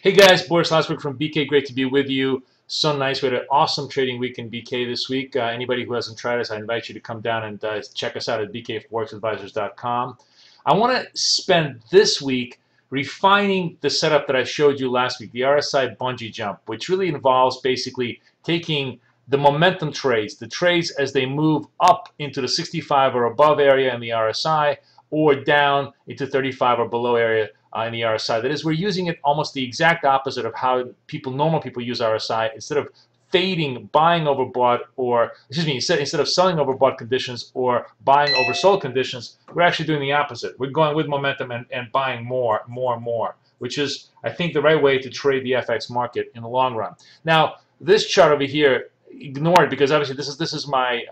Hey guys, Boris Lasberg from BK. Great to be with you. So nice. We had an awesome trading week in BK this week. Anybody who hasn't tried us, I invite you to come down and check us out at bkworksadvisors.com. I want to spend this week refining the setup that I showed you last week, the RSI Bungee Jump, which really involves basically taking the momentum trades, the trades as they move up into the 65 or above area in the RSI, or down into 35 or below area in the RSI. That is, we're using it almost the exact opposite of how normal people use RSI. Instead of fading, buying overbought, or instead of selling overbought conditions or buying oversold conditions, we're actually doing the opposite. We're going with momentum and buying more, which is, I think, the right way to trade the FX market in the long run. Now, this chart over here, ignore it because obviously this is my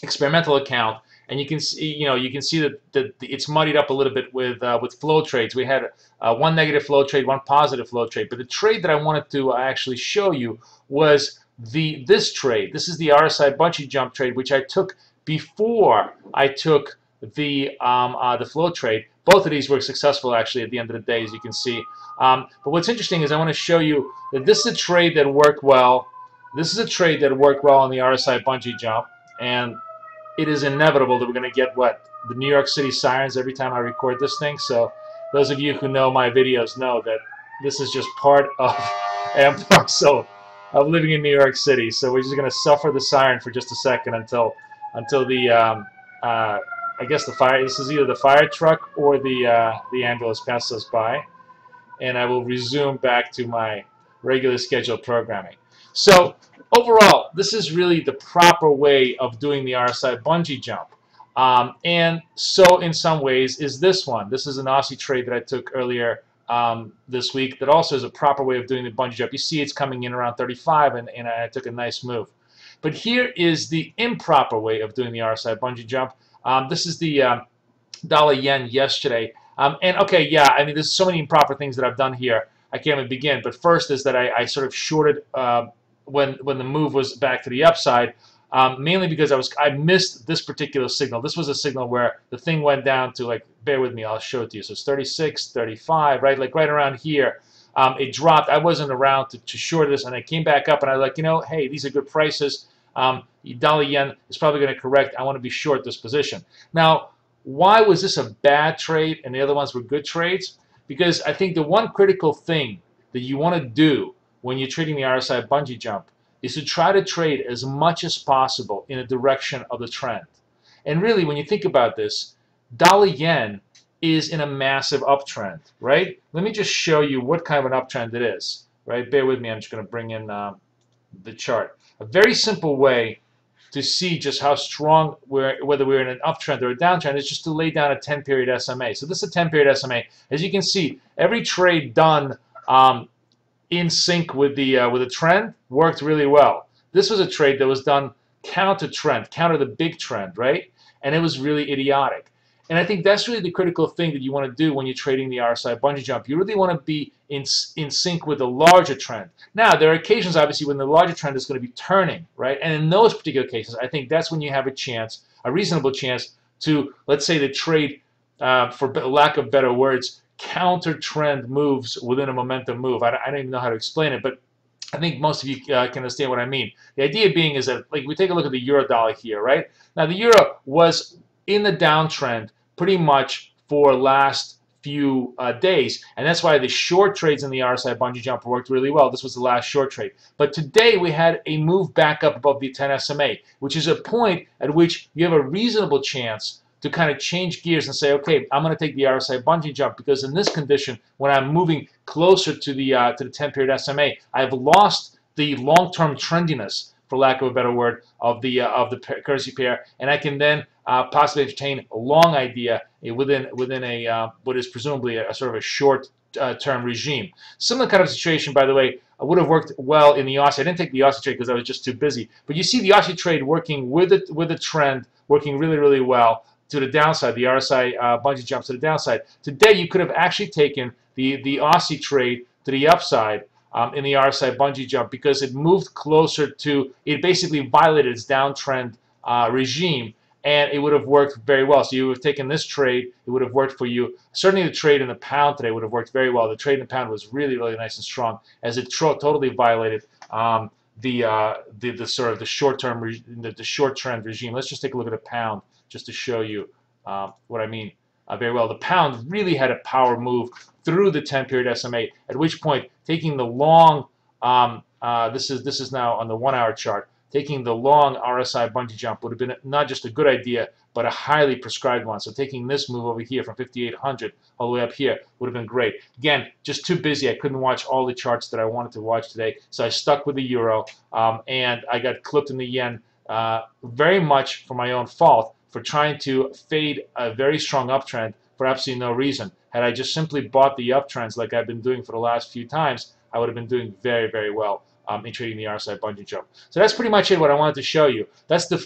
experimental account. And you can see, that it's muddied up a little bit with flow trades. We had one negative flow trade, one positive flow trade. But the trade that I wanted to actually show you was this trade. This is the RSI Bungee Jump trade, which I took before I took the flow trade. Both of these were successful actually at the end of the day, as you can see. But what's interesting is I want to show you that this is a trade that worked well. This is a trade that worked well on the RSI Bungee Jump, and it is inevitable that we're going to get the New York City sirens every time I record this thing. So those of you who know my videos know that this is just part of and parcel of living in New York City. So we're just going to suffer the siren for just a second until the I guess the fire. This is either the fire truck or the ambulance passes us by, and I will resume back to my regular scheduled programming. So overall, this is really the proper way of doing the RSI Bungee Jump. And so in some ways is this one. This is an Aussie trade that I took earlier this week that also is a proper way of doing the Bungee Jump. You see it's coming in around 35, and I took a nice move. But here is the improper way of doing the RSI Bungee Jump. This is the dollar-yen yesterday. And okay, yeah, I mean, there's so many improper things that I've done here. I can't even begin. But first is that I sort of shorted when the move was back to the upside, mainly because I missed this particular signal. This was a signal where the thing went down to, like, bear with me, I'll show it to you. So it's 36, 35, right? Like right around here. It dropped. I wasn't around to short this, and I came back up, and I was like, hey, these are good prices. Dollar yen is probably going to correct. I want to be short this position. Now, why was this a bad trade and the other ones were good trades? Because I think the one critical thing that you want to do when you're trading the RSI Bungee Jump is to try to trade as much as possible in the direction of the trend. And really, when you think about this, dollar yen is in a massive uptrend, right? Let me just show you what kind of an uptrend it is, right? Bear with me. I'm just going to bring in the chart. A very simple way to see just how strong whether we're in an uptrend or a downtrend is just to lay down a 10-period SMA. So this is a 10-period SMA. As you can see, every trade done in sync with the trend worked really well. This was a trade that was done counter trend, counter the big trend, right? And it was really idiotic. And I think that's really the critical thing that you want to do when you're trading the RSI Bungee Jump. You really want to be in sync with the larger trend. Now, there are occasions, obviously, when the larger trend is going to be turning, right? And in those particular cases, I think that's when you have a chance, a reasonable chance to, let's say, to trade, for lack of better words, counter trend moves within a momentum move. I don't even know how to explain it, but I think most of you can understand what I mean. The idea being is that, like, we take a look at the euro dollar here, right? Now, the euro was in the downtrend pretty much for last few days, and that's why the short trades in the RSI Bungee Jump worked really well. This was the last short trade. But today we had a move back up above the 10 SMA, which is a point at which you have a reasonable chance to kind of change gears and say, okay, I'm going to take the RSI Bungee Jump because in this condition, when I'm moving closer to the 10-period SMA, I've lost the long-term trendiness, for lack of a better word, of the currency pair, and I can then possibly entertain a long idea within a what is presumably a sort of a short-term regime. Similar kind of situation, by the way, would have worked well in the Aussie. I didn't take the Aussie trade because I was just too busy. But you see the Aussie trade working with the trend, working really, really well to the downside. The RSI Bungee Jump to the downside. Today, you could have actually taken the Aussie trade to the upside in the RSI Bungee Jump because it moved closer to, it basically violated its downtrend regime, and it would have worked very well. So you would have taken this trade, it would have worked for you. Certainly the trade in the pound today would have worked very well. The trade in the pound was really, really nice and strong, as it totally violated the sort of the short-term, the short trend regime. Let's just take a look at a pound just to show you what I mean very well. The pound really had a power move through the 10-period SMA, at which point taking the long, this is now on the 1-hour chart, taking the long RSI bungee jump would have been not just a good idea, but a highly prescribed one. So taking this move over here from 5,800 all the way up here would have been great. Again, just too busy. I couldn't watch all the charts that I wanted to watch today, so I stuck with the euro, and I got clipped in the yen very much for my own fault for trying to fade a very strong uptrend for absolutely no reason. Had I just simply bought the uptrends like I've been doing for the last few times, I would have been doing very, very well in trading the RSI bungee jump. So that's pretty much it, what I wanted to show you. That's the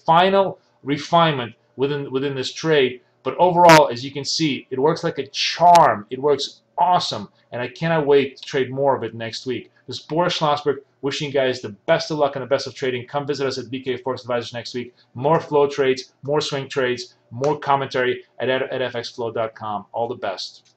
final refinement within this trade. But overall, as you can see, it works like a charm. It works awesome, and I cannot wait to trade more of it next week. This is Boris Schlossberg wishing you guys the best of luck and the best of trading. Come visit us at BK Forex Advisors next week. More flow trades, more swing trades, more commentary at fxflow.com. All the best.